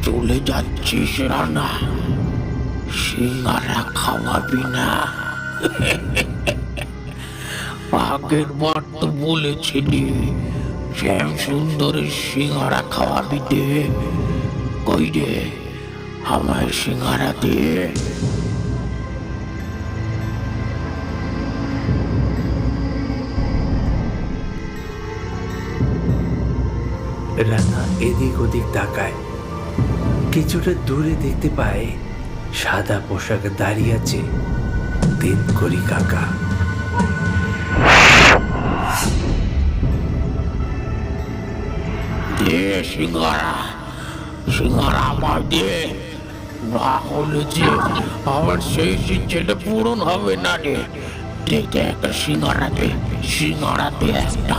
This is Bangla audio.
চলে যাচ্ছিস রানা? সিঙ্গারা খাওয়াবি না? আগের বার তো বলেছিলি শ্যাম সুন্দরের সিঙ্গারা খাওয়াবি দে। কই রে, আমায় সিঙ্গারা দে। রানা এদিক ওদিক তাকায়, কিছুটা দূরে দেখতে পায় সাদা পোশাকে দাঁড়িয়ে আছে দিনকড়ি কাকা। দে সিঙ্গারা, সিঙ্গারা আমার দে, না হলে যে আমার সেই ইচ্ছেটা পূরণ হবে না রে। দে একটা সিঙ্গারা দে, সিঙ্গারা দে একটা।